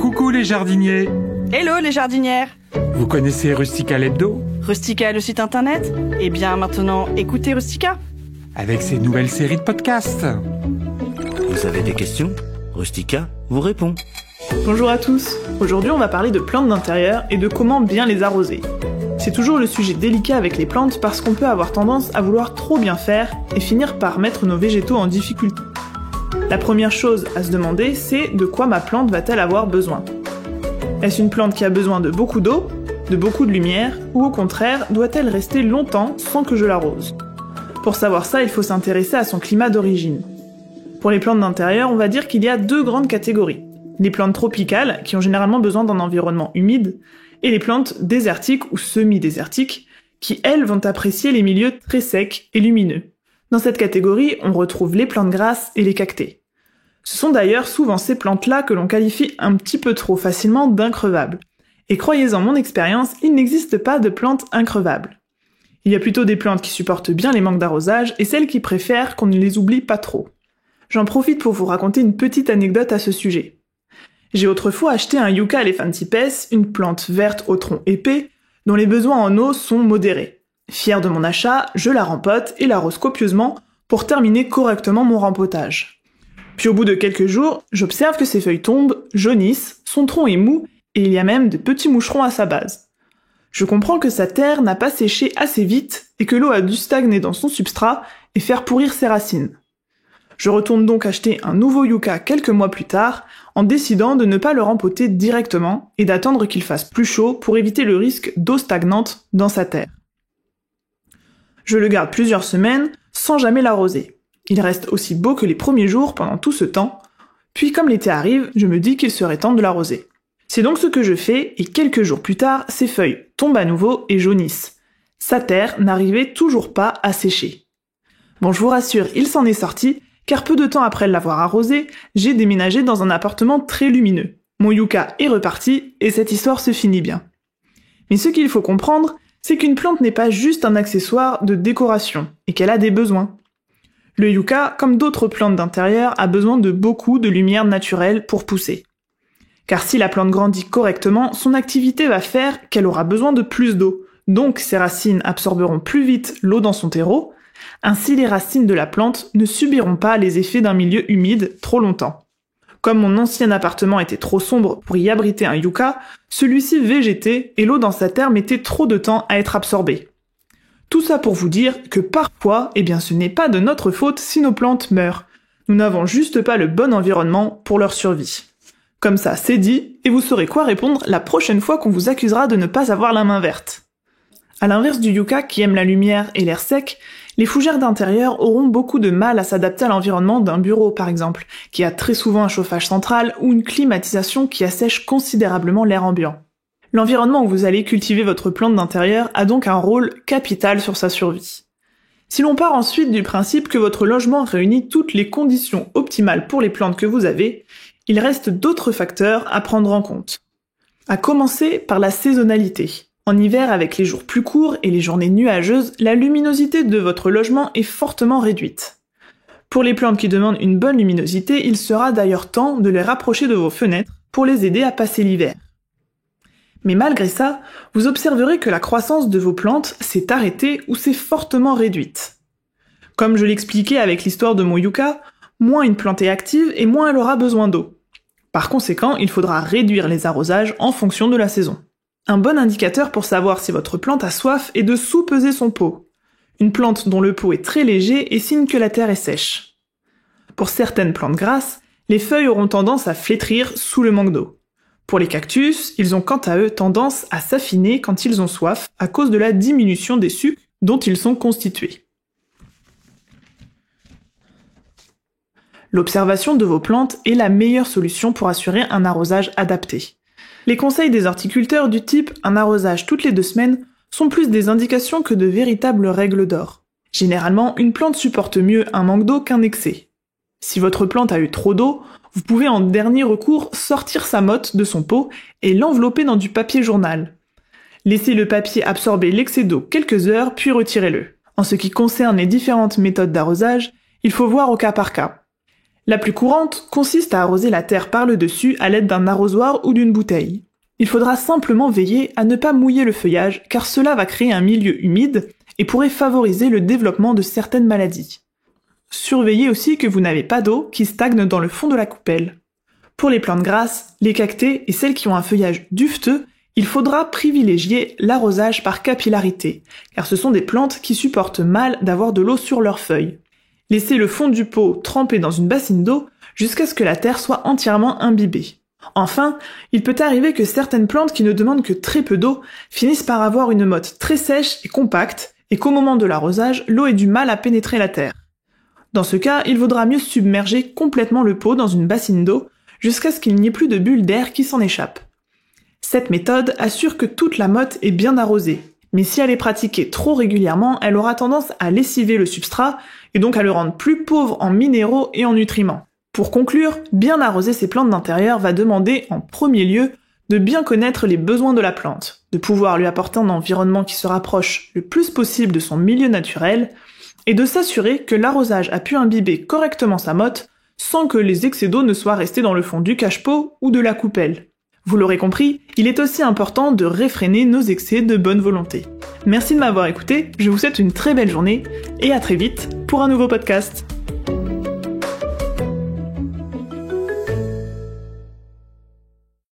Coucou les jardiniers. Hello les jardinières. Vous connaissez Rustica l'hebdo? Rustica le site internet? Eh bien maintenant, écoutez Rustica. Avec ses nouvelles séries de podcasts. Vous avez des questions? Rustica vous répond. Bonjour à tous. Aujourd'hui on va parler de plantes d'intérieur et de comment bien les arroser. C'est toujours le sujet délicat avec les plantes parce qu'on peut avoir tendance à vouloir trop bien faire et finir par mettre nos végétaux en difficulté. La première chose à se demander, c'est de quoi ma plante va-t-elle avoir besoin? Est-ce une plante qui a besoin de beaucoup d'eau, de beaucoup de lumière, ou au contraire, doit-elle rester longtemps sans que je l'arrose? Pour savoir ça, il faut s'intéresser à son climat d'origine. Pour les plantes d'intérieur, on va dire qu'il y a deux grandes catégories. Les plantes tropicales, qui ont généralement besoin d'un environnement humide, et les plantes désertiques ou semi-désertiques, qui elles vont apprécier les milieux très secs et lumineux. Dans cette catégorie, on retrouve les plantes grasses et les cactées. Ce sont d'ailleurs souvent ces plantes-là que l'on qualifie un petit peu trop facilement d'increvables. Et croyez-en mon expérience, il n'existe pas de plantes increvables. Il y a plutôt des plantes qui supportent bien les manques d'arrosage et celles qui préfèrent qu'on ne les oublie pas trop. J'en profite pour vous raconter une petite anecdote à ce sujet. J'ai autrefois acheté un Yucca elephantipes, une plante verte au tronc épais, dont les besoins en eau sont modérés. Fier de mon achat, je la rempote et l'arrose copieusement pour terminer correctement mon rempotage. Puis au bout de quelques jours, j'observe que ses feuilles tombent, jaunissent, son tronc est mou et il y a même de petits moucherons à sa base. Je comprends que sa terre n'a pas séché assez vite et que l'eau a dû stagner dans son substrat et faire pourrir ses racines. Je retourne donc acheter un nouveau Yucca quelques mois plus tard en décidant de ne pas le rempoter directement et d'attendre qu'il fasse plus chaud pour éviter le risque d'eau stagnante dans sa terre. Je le garde plusieurs semaines sans jamais l'arroser. Il reste aussi beau que les premiers jours pendant tout ce temps, puis comme l'été arrive, je me dis qu'il serait temps de l'arroser. C'est donc ce que je fais et quelques jours plus tard, ses feuilles tombent à nouveau et jaunissent. Sa terre n'arrivait toujours pas à sécher. Bon, je vous rassure, il s'en est sorti, car peu de temps après l'avoir arrosé, j'ai déménagé dans un appartement très lumineux. Mon Yucca est reparti et cette histoire se finit bien. Mais ce qu'il faut comprendre, c'est qu'une plante n'est pas juste un accessoire de décoration et qu'elle a des besoins. Le Yucca, comme d'autres plantes d'intérieur, a besoin de beaucoup de lumière naturelle pour pousser. Car si la plante grandit correctement, son activité va faire qu'elle aura besoin de plus d'eau, donc ses racines absorberont plus vite l'eau dans son terreau. Ainsi, les racines de la plante ne subiront pas les effets d'un milieu humide trop longtemps. Comme mon ancien appartement était trop sombre pour y abriter un Yucca, celui-ci végétait et l'eau dans sa terre mettait trop de temps à être absorbée. Tout ça pour vous dire que parfois, ce n'est pas de notre faute si nos plantes meurent. Nous n'avons juste pas le bon environnement pour leur survie. Comme ça, c'est dit, et vous saurez quoi répondre la prochaine fois qu'on vous accusera de ne pas avoir la main verte. À l'inverse du Yucca qui aime la lumière et l'air sec, les fougères d'intérieur auront beaucoup de mal à s'adapter à l'environnement d'un bureau par exemple, qui a très souvent un chauffage central ou une climatisation qui assèche considérablement l'air ambiant. L'environnement où vous allez cultiver votre plante d'intérieur a donc un rôle capital sur sa survie. Si l'on part ensuite du principe que votre logement réunit toutes les conditions optimales pour les plantes que vous avez, il reste d'autres facteurs à prendre en compte. À commencer par la saisonnalité. En hiver, avec les jours plus courts et les journées nuageuses, la luminosité de votre logement est fortement réduite. Pour les plantes qui demandent une bonne luminosité, il sera d'ailleurs temps de les rapprocher de vos fenêtres pour les aider à passer l'hiver. Mais malgré ça, vous observerez que la croissance de vos plantes s'est arrêtée ou s'est fortement réduite. Comme je l'expliquais avec l'histoire de mon Yucca, moins une plante est active et moins elle aura besoin d'eau. Par conséquent, il faudra réduire les arrosages en fonction de la saison. Un bon indicateur pour savoir si votre plante a soif est de sous-peser son pot. Une plante dont le pot est très léger est signe que la terre est sèche. Pour certaines plantes grasses, les feuilles auront tendance à flétrir sous le manque d'eau. Pour les cactus, ils ont quant à eux tendance à s'affiner quand ils ont soif à cause de la diminution des sucs dont ils sont constitués. L'observation de vos plantes est la meilleure solution pour assurer un arrosage adapté. Les conseils des horticulteurs du type « un arrosage toutes les 2 semaines » sont plus des indications que de véritables règles d'or. Généralement, une plante supporte mieux un manque d'eau qu'un excès. Si votre plante a eu trop d'eau, vous pouvez en dernier recours sortir sa motte de son pot et l'envelopper dans du papier journal. Laissez le papier absorber l'excès d'eau quelques heures puis retirez-le. En ce qui concerne les différentes méthodes d'arrosage, il faut voir au cas par cas. La plus courante consiste à arroser la terre par le dessus à l'aide d'un arrosoir ou d'une bouteille. Il faudra simplement veiller à ne pas mouiller le feuillage car cela va créer un milieu humide et pourrait favoriser le développement de certaines maladies. Surveillez aussi que vous n'avez pas d'eau qui stagne dans le fond de la coupelle. Pour les plantes grasses, les cactées et celles qui ont un feuillage dufteux, il faudra privilégier l'arrosage par capillarité, car ce sont des plantes qui supportent mal d'avoir de l'eau sur leurs feuilles. Laissez le fond du pot trempé dans une bassine d'eau jusqu'à ce que la terre soit entièrement imbibée. Enfin, il peut arriver que certaines plantes qui ne demandent que très peu d'eau finissent par avoir une motte très sèche et compacte, et qu'au moment de l'arrosage, l'eau ait du mal à pénétrer la terre. Dans ce cas, il vaudra mieux submerger complètement le pot dans une bassine d'eau jusqu'à ce qu'il n'y ait plus de bulles d'air qui s'en échappent. Cette méthode assure que toute la motte est bien arrosée, mais si elle est pratiquée trop régulièrement, elle aura tendance à lessiver le substrat et donc à le rendre plus pauvre en minéraux et en nutriments. Pour conclure, bien arroser ses plantes d'intérieur va demander en premier lieu de bien connaître les besoins de la plante, de pouvoir lui apporter un environnement qui se rapproche le plus possible de son milieu naturel, et de s'assurer que l'arrosage a pu imbiber correctement sa motte sans que les excès d'eau ne soient restés dans le fond du cache-pot ou de la coupelle. Vous l'aurez compris, il est aussi important de réfréner nos excès de bonne volonté. Merci de m'avoir écouté, je vous souhaite une très belle journée et à très vite pour un nouveau podcast.